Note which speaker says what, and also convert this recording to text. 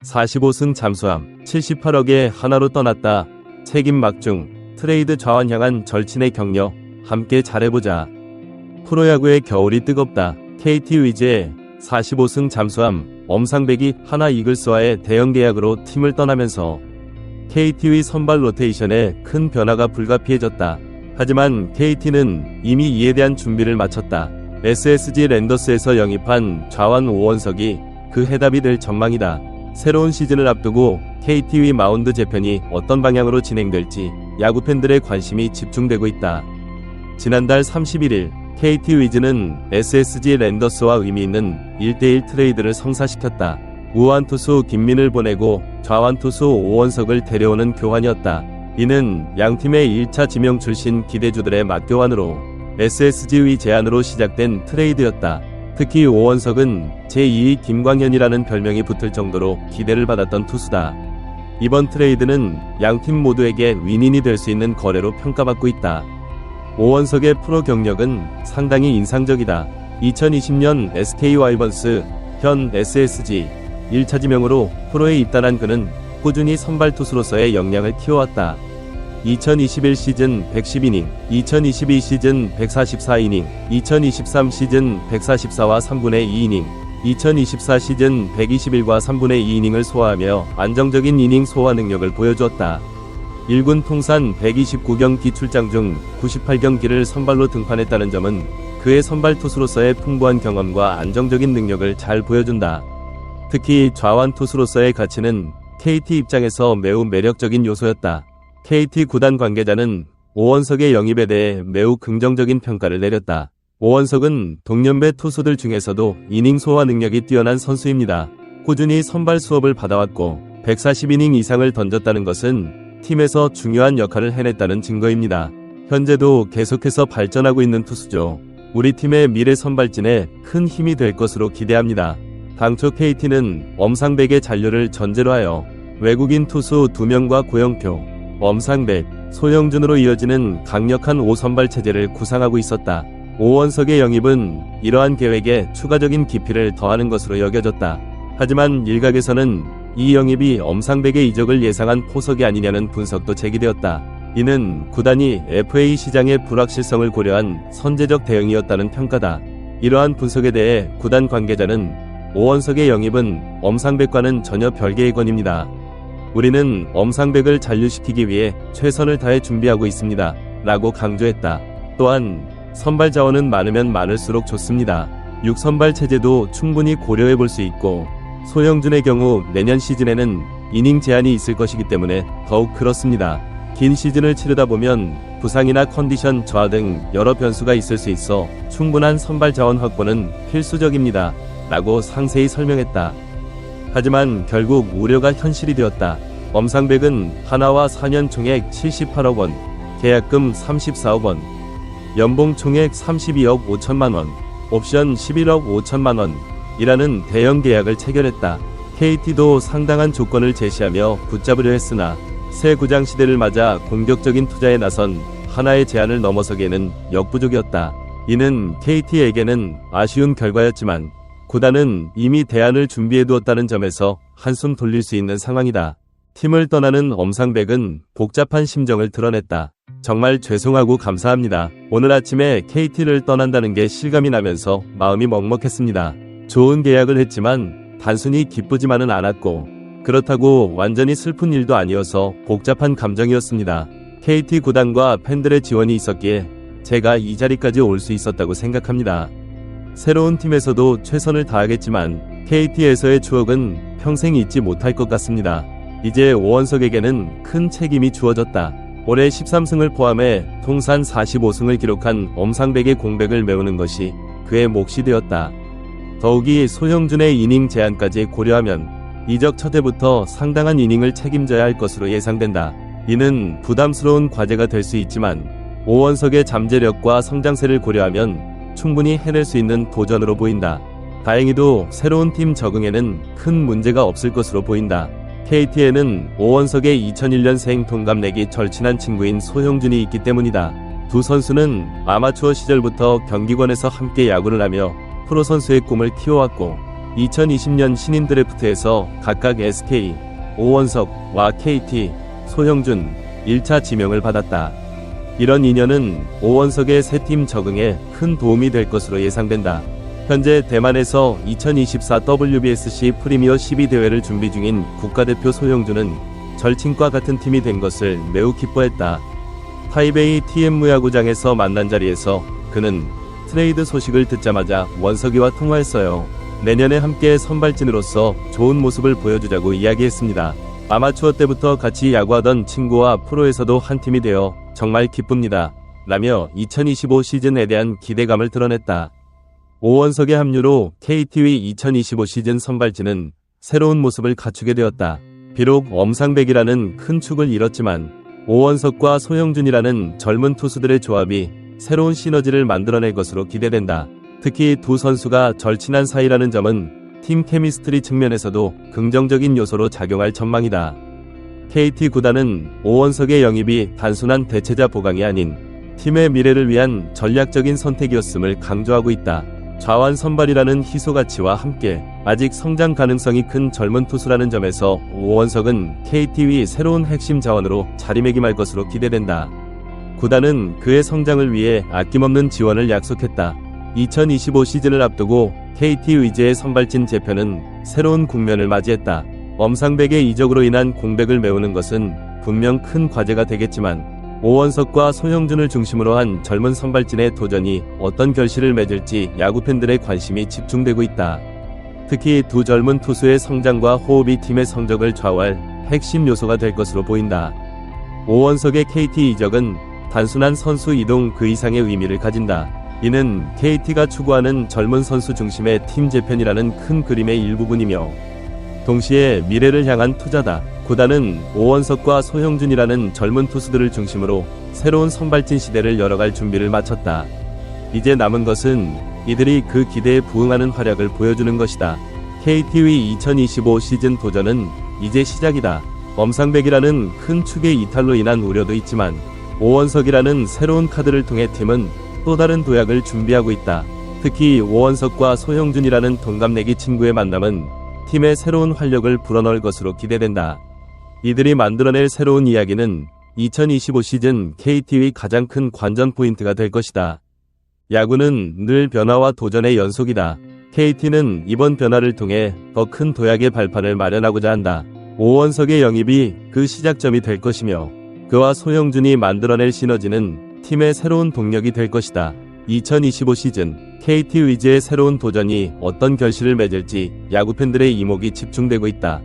Speaker 1: (45승) 잠수함 78억에 하나로 떠났다. 책임 막중 트레이드 좌완 향한 절친의 격려 함께 잘해보자. 프로야구의 겨울이 뜨겁다. KT 위즈의 45승 잠수함 엄상백이 하나 이글스와의 대형 계약으로 팀을 떠나면서 KT의 선발 로테이션에 큰 변화가 불가피해졌다. 하지만 KT는 이미 이에 대한 준비를 마쳤다. SSG 랜더스에서 영입한 좌완 오원석이 그 해답이 될 전망이다. 새로운 시즌을 앞두고 KT의 마운드 재편이 어떤 방향으로 진행될지 야구 팬들의 관심이 집중되고 있다. 지난달 31일 KT 위즈는 SSG 랜더스와 의미 있는 1대1 트레이드를 성사시켰다. 우완 투수 김민을 보내고 좌완 투수 오원석을 데려오는 교환이었다. 이는 양팀의 1차 지명 출신 기대주들의 맞교환으로 SSG의 제안으로 시작된 트레이드였다. 특히 오원석은 제2의 김광현이라는 별명이 붙을 정도로 기대를 받았던 투수다. 이번 트레이드는 양팀 모두에게 윈윈이 될 수 있는 거래로 평가받고 있다. 오원석의 프로 경력은 상당히 인상적이다. 2020년 SK 와이번스, 현 SSG 1차 지명으로 프로에 입단한 그는 꾸준히 선발 투수로서의 역량을 키워왔다. 2021 시즌 110이닝, 2022 시즌 144이닝, 2023 시즌 144와 3분의 2이닝, 2024 시즌 121과 3분의 2이닝을 소화하며 안정적인 이닝 소화 능력을 보여주었다. 1군 통산 129경기 출장 중 98경기를 선발로 등판했다는 점은 그의 선발 투수로서의 풍부한 경험과 안정적인 능력을 잘 보여준다. 특히 좌완 투수로서의 가치는 KT 입장에서 매우 매력적인 요소였다. KT 구단 관계자는 오원석의 영입에 대해 매우 긍정적인 평가를 내렸다. 오원석은 동년배 투수들 중에서도 이닝 소화 능력이 뛰어난 선수입니다. 꾸준히 선발 수업을 받아왔고 140이닝 이상을 던졌다는 것은 팀에서 중요한 역할을 해냈다는 증거입니다. 현재도 계속해서 발전하고 있는 투수죠. 우리 팀의 미래 선발진에 큰 힘이 될 것으로 기대합니다. 당초 KT는 엄상백의 잔류를 전제로 하여 외국인 투수 2명과 고영표, 엄상백, 소영준으로 이어지는 강력한 5선발 체제를 구상하고 있었다. 오원석의 영입은 이러한 계획에 추가적인 깊이를 더하는 것으로 여겨졌다. 하지만 일각에서는 이 영입이 엄상백의 이적을 예상한 포석이 아니냐는 분석도 제기되었다. 이는 구단이 FA 시장의 불확실성을 고려한 선제적 대응이었다는 평가다. 이러한 분석에 대해 구단 관계자는 오원석의 영입은 엄상백과는 전혀 별개의 건입니다. 우리는 엄상백을 잔류시키기 위해 최선을 다해 준비하고 있습니다. 라고 강조했다. 또한 선발 자원은 많으면 많을수록 좋습니다. 6선발 체제도 충분히 고려해 볼 수 있고 소영준의 경우 내년 시즌에는 이닝 제한이 있을 것이기 때문에 더욱 그렇습니다. 긴 시즌을 치르다 보면 부상이나 컨디션 저하 등 여러 변수가 있을 수 있어 충분한 선발 자원 확보는 필수적입니다. 라고 상세히 설명했다. 하지만 결국 우려가 현실이 되었다. 엄상백은 하나와 4년 총액 78억 원, 계약금 34억 원, 연봉 총액 32억 5천만 원, 옵션 11억 5천만 원 이라는 대형 계약을 체결했다. KT도 상당한 조건을 제시하며 붙잡으려 했으나 새 구장 시대를 맞아 공격적인 투자에 나선 하나의 제안을 넘어서기에는 역부족이었다. 이는 KT에게는 아쉬운 결과였지만 구단은 이미 대안을 준비해두었다는 점에서 한숨 돌릴 수 있는 상황이다. 팀을 떠나는 엄상백은 복잡한 심정을 드러냈다. 정말 죄송하고 감사합니다. 오늘 아침에 KT를 떠난다는 게 실감이 나면서 마음이 먹먹했습니다. 좋은 계약을 했지만 단순히 기쁘지만은 않았고 그렇다고 완전히 슬픈 일도 아니어서 복잡한 감정이었습니다. KT 구단과 팬들의 지원이 있었기에 제가 이 자리까지 올 수 있었다고 생각합니다. 새로운 팀에서도 최선을 다하겠지만 KT에서의 추억은 평생 잊지 못할 것 같습니다. 이제 오원석에게는 큰 책임이 주어졌다. 올해 13승을 포함해 통산 45승을 기록한 엄상백의 공백을 메우는 것이 그의 몫이 되었다. 더욱이 소형준의 이닝 제한까지 고려하면 이적 첫 해부터 상당한 이닝을 책임져야 할 것으로 예상된다. 이는 부담스러운 과제가 될 수 있지만 오원석의 잠재력과 성장세를 고려하면 충분히 해낼 수 있는 도전으로 보인다. 다행히도 새로운 팀 적응에는 큰 문제가 없을 것으로 보인다. KT에는 오원석의 2001년생 동갑내기 절친한 친구인 소형준이 있기 때문이다. 두 선수는 아마추어 시절부터 경기권에서 함께 야구를 하며 프로 선수의 꿈을 키워왔고 2020년 신인 드래프트에서 각각 SK, 오원석과 KT, 소형준 1차 지명을 받았다. 이런 인연은 오원석의 새 팀 적응에 큰 도움이 될 것으로 예상된다. 현재 대만에서 2024 WBSC 프리미어 12 대회를 준비 중인 국가대표 소형준은 절친과 같은 팀이 된 것을 매우 기뻐했다. 타이베이 TM 야구장에서 만난 자리에서 그는 트레이드 소식을 듣자마자 원석이와 통화했어요. 내년에 함께 선발진으로서 좋은 모습을 보여주자고 이야기했습니다. 아마추어 때부터 같이 야구하던 친구와 프로에서도 한 팀이 되어 정말 기쁩니다. 라며 2025 시즌에 대한 기대감을 드러냈다. 오원석의 합류로 KT의 2025 시즌 선발진은 새로운 모습을 갖추게 되었다. 비록 엄상백이라는 큰 축을 잃었지만 오원석과 소형준이라는 젊은 투수들의 조합이 새로운 시너지를 만들어낼 것으로 기대된다. 특히 두 선수가 절친한 사이라는 점은 팀 케미스트리 측면에서도 긍정적인 요소로 작용할 전망이다. KT 구단은 오원석의 영입이 단순한 대체자 보강이 아닌 팀의 미래를 위한 전략적인 선택이었음을 강조하고 있다. 좌완 선발이라는 희소 가치와 함께 아직 성장 가능성이 큰 젊은 투수라는 점에서 오원석은 KT의 새로운 핵심 자원으로 자리매김할 것으로 기대된다. 구단은 그의 성장을 위해 아낌없는 지원을 약속했다. 2025 시즌을 앞두고 KT 의제의 선발진 재편은 새로운 국면을 맞이했다. 엄상백의 이적으로 인한 공백을 메우는 것은 분명 큰 과제가 되겠지만 오원석과 소형준을 중심으로 한 젊은 선발진의 도전이 어떤 결실을 맺을지 야구팬들의 관심이 집중되고 있다. 특히 두 젊은 투수의 성장과 호흡이 팀의 성적을 좌우할 핵심 요소가 될 것으로 보인다. 오원석의 KT 이적은 단순한 선수 이동 그 이상의 의미를 가진다. 이는 KT가 추구하는 젊은 선수 중심의 팀 재편이라는 큰 그림의 일부분이며 동시에 미래를 향한 투자다. 구단은 오원석과 소형준이라는 젊은 투수들을 중심으로 새로운 선발진 시대를 열어갈 준비를 마쳤다. 이제 남은 것은 이들이 그 기대에 부응하는 활약을 보여주는 것이다. KT의 2025 시즌 도전은 이제 시작이다. 엄상백이라는 큰 축의 이탈로 인한 우려도 있지만 오원석이라는 새로운 카드를 통해 팀은 또 다른 도약을 준비하고 있다. 특히 오원석과 소형준이라는 동갑내기 친구의 만남은 팀의 새로운 활력을 불어넣을 것으로 기대된다. 이들이 만들어낼 새로운 이야기는 2025 시즌 KT의 가장 큰 관전 포인트가 될 것이다. 야구는 늘 변화와 도전의 연속이다. KT는 이번 변화를 통해 더 큰 도약의 발판을 마련하고자 한다. 오원석의 영입이 그 시작점이 될 것이며 그와 소형준이 만들어낼 시너지는 팀의 새로운 동력이 될 것이다. 2025 시즌 KT 의제의 새로운 도전이 어떤 결실을 맺을지 야구팬들의 이목이 집중되고 있다.